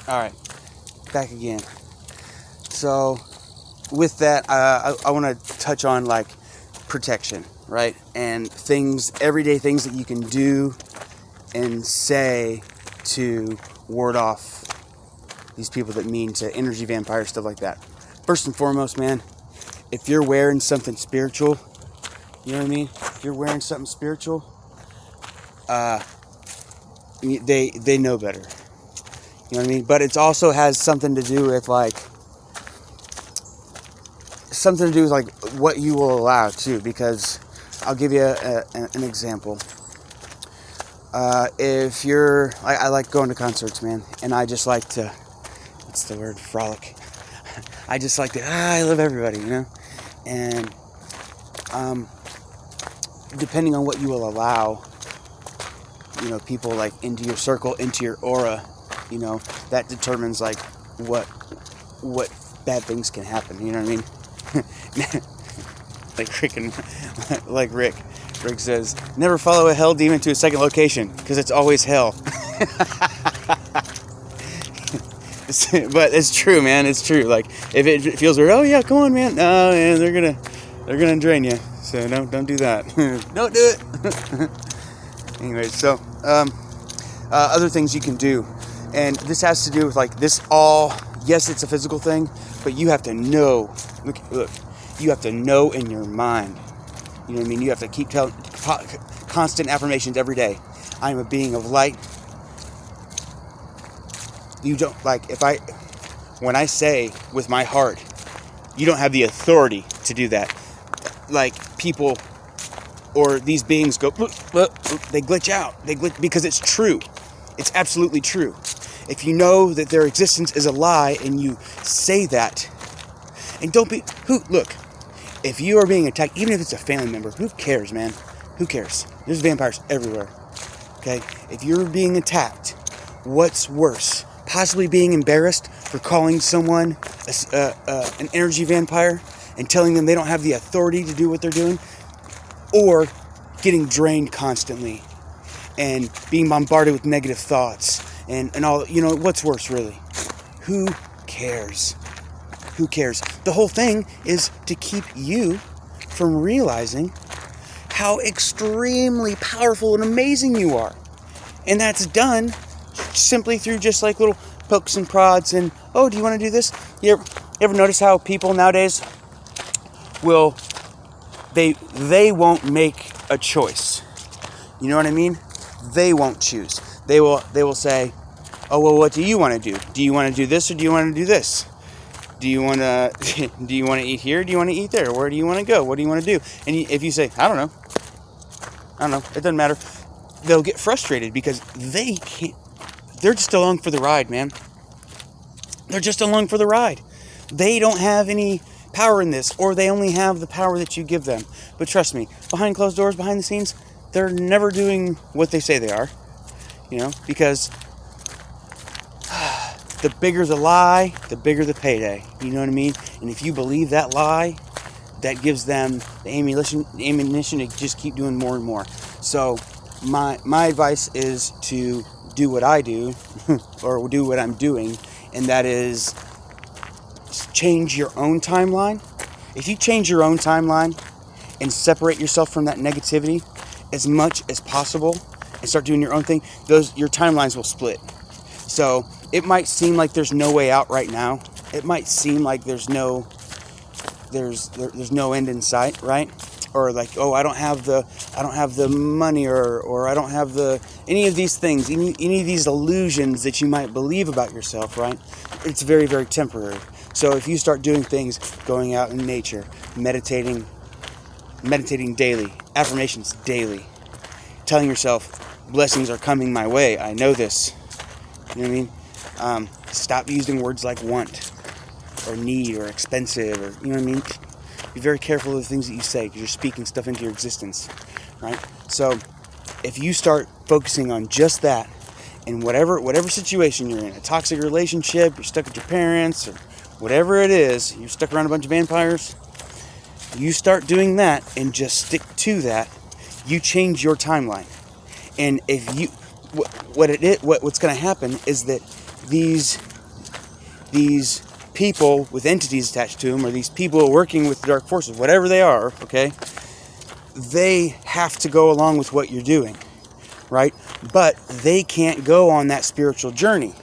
All right, back again. So, with that, I want to touch on like protection, right? And things, everyday things that you can do and say to ward off these people that mean to energy vampires, stuff like that. First and foremost, man, if you're wearing something spiritual, you know what I mean? If you're wearing something spiritual, they know better. You know what I mean? But it also has something to do with like what you will allow too. Because I'll give you an example. If you're, I like going to concerts, man, and I just like to, what's the word, frolic. I just like to, I love everybody, you know? And depending on what you will allow, you know, people like into your circle, into your aura, you know, that determines like what bad things can happen, you know what I mean? like Rick says, never follow a hell demon to a second location, because it's always hell. But it's true, man, it's true. Like, if it feels weird, oh yeah, come on, man, no, man, they're gonna drain you, so don't do that. Don't do it. Anyway, so other things you can do, and this has to do with like this all. Yes, it's a physical thing, but you have to know. Look, you have to know in your mind. You know what I mean? You have to keep telling constant affirmations every day. I am a being of light. You don't, like, when I say with my heart, you don't have the authority to do that. Like, people or these beings go, they glitch out. Because it's true. It's absolutely true. If you know that their existence is a lie and you say that, and look, if you are being attacked, even if it's a family member, who cares, man? Who cares? There's vampires everywhere. Okay? If you're being attacked, what's worse? Possibly being embarrassed for calling someone an energy vampire and telling them they don't have the authority to do what they're doing, or getting drained constantly and being bombarded with negative thoughts and all, you know, what's worse really? Who cares? Who cares? The whole thing is to keep you from realizing how extremely powerful and amazing you are. And that's done simply through just like little pokes and prods and, oh, do you want to do this? You ever notice how people nowadays they won't make a choice. You know what I mean? They won't choose. They will say, oh, well, what do you want to do? Do you want to do this or do you want to do this? Do you want to eat here? Do you want to eat there? Where do you want to go? What do you want to do? And if you say, I don't know, it doesn't matter, they'll get frustrated because they can't. They're just along for the ride, man. They're just along for the ride. They don't have any power in this, or they only have the power that you give them. But trust me, behind closed doors, behind the scenes, they're never doing what they say they are. You know, because the bigger the lie, the bigger the payday. You know what I mean? And if you believe that lie, that gives them the ammunition to just keep doing more and more. So my advice is to do what I do, or do what I'm doing, and that is change your own timeline. If you change your own timeline and separate yourself from that negativity as much as possible and start doing your own thing, your timelines will split. So it might seem like there's no way out right now. It might seem like there's no end in sight, right? Or like, oh, I don't have the money, or I don't have any of these things, any of these illusions that you might believe about yourself, right? It's very, very temporary. So if you start doing things, going out in nature, meditating daily, affirmations daily, telling yourself, blessings are coming my way, I know this. You know what I mean? Stop using words like want, or need, or expensive, or, you know what I mean? Be very careful of the things that you say, because you're speaking stuff into your existence, right? So if you start focusing on just that, in whatever situation you're in, a toxic relationship, you're stuck with your parents, or whatever it is, you're stuck around a bunch of vampires, you start doing that and just stick to that, you change your timeline. And if you, what's going to happen is that these these people with entities attached to them, or these people working with dark forces, whatever they are, okay, they have to go along with what you're doing, right? But they can't go on that spiritual journey,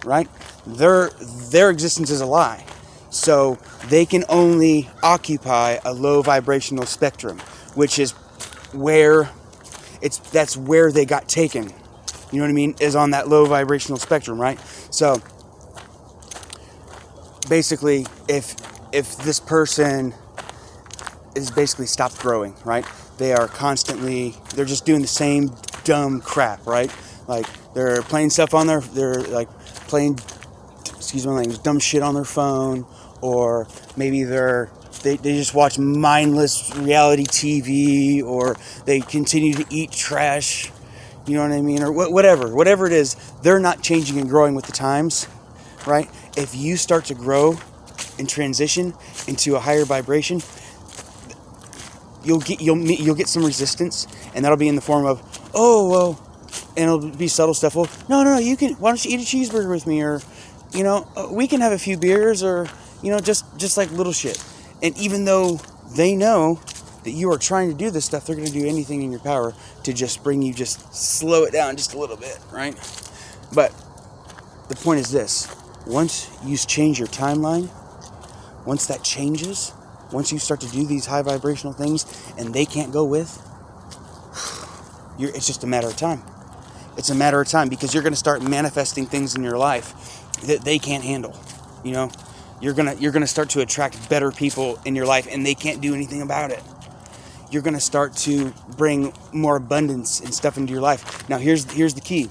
right? Their existence is a lie. So they can only occupy a low vibrational spectrum, which is that's where they got taken. You know what I mean? Is on that low vibrational spectrum, right? So basically, if this person is basically stopped growing, right? They're just doing the same dumb crap, right? Like they're playing stuff on they're like playing, excuse my language, dumb shit on their phone, or maybe they just watch mindless reality TV, or they continue to eat trash, you know what I mean? Or whatever it is, they're not changing and growing with the times, right? If you start to grow and transition into a higher vibration, you'll get some resistance, and that'll be in the form of, oh, well, and it'll be subtle stuff. Well, no, why don't you eat a cheeseburger with me, or, you know, we can have a few beers, or, you know, just like little shit. And even though they know that you are trying to do this stuff, they're going to do anything in your power to just slow it down just a little bit, right? But the point is this: once you change your timeline, once that changes, once you start to do these high vibrational things and they can't go with, it's just a matter of time. It's a matter of time, because you're going to start manifesting things in your life that they can't handle. You know, you're gonna start to attract better people in your life, and they can't do anything about it. You're gonna start to bring more abundance and stuff into your life. Now, here's the key.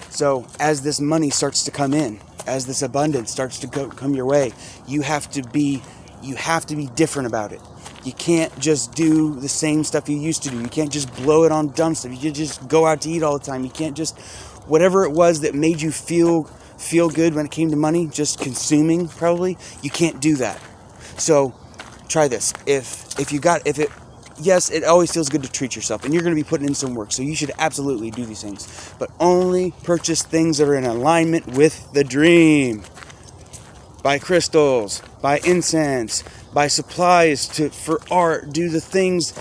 So, as this money starts to come in, as this abundance starts to come your way, you have to be different about it. You can't just do the same stuff you used to do. You can't just blow it on dumb stuff. You can't just go out to eat all the time. You can't just, whatever it was that made you feel good when it came to money, just consuming, probably, you can't do that. So try this. Yes, it always feels good to treat yourself, and you're going to be putting in some work, so you should absolutely do these things. But only purchase things that are in alignment with the dream. Buy crystals, buy incense, buy supplies for art, do the things,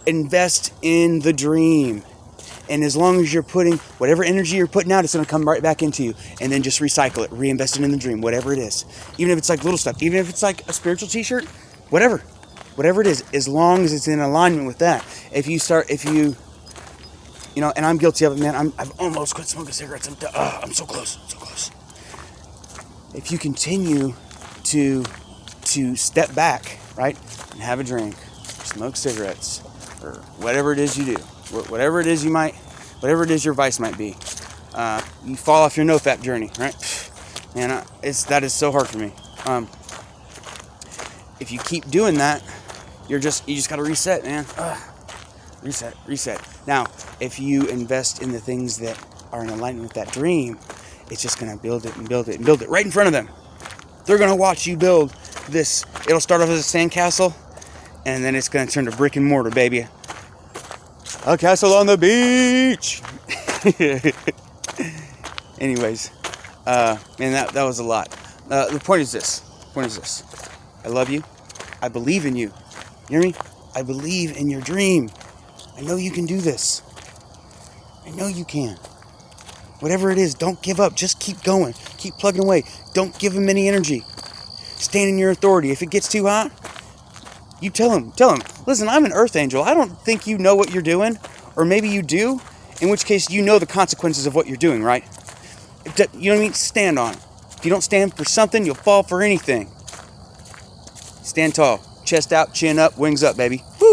invest in the dream. And as long as you're putting whatever energy you're putting out, it's going to come right back into you. And then just recycle it, reinvest it in the dream, whatever it is. Even if it's like little stuff, even if it's like a spiritual t-shirt, whatever it is, as long as it's in alignment with that. You know, and I'm guilty of it, man. I've almost quit smoking cigarettes. I'm so close. If you continue to step back, right, and have a drink, smoke cigarettes, or whatever it is you do, whatever it is your vice might be, you fall off your no-fap journey, right? Man, that is so hard for me. If you keep doing that, you just got to reset, man. Reset. Now, if you invest in the things that are in alignment with that dream, it's just going to build it right in front of them. They're going to watch you build this. It'll start off as a sandcastle, and then it's going to turn to brick and mortar, baby. A castle on the beach. Anyways, man, that was a lot. The point is this. I love you. I believe in you. You hear me? I believe in your dream. I know you can do this. I know you can. Whatever it is, don't give up. Just keep going. Keep plugging away. Don't give them any energy. Stand in your authority. If it gets too hot, you tell him, listen, I'm an earth angel. I don't think you know what you're doing. Or maybe you do, in which case you know the consequences of what you're doing, right? You know what I mean? Stand on it. If you don't stand for something, you'll fall for anything. Stand tall. Chest out, chin up, wings up, baby. Woo!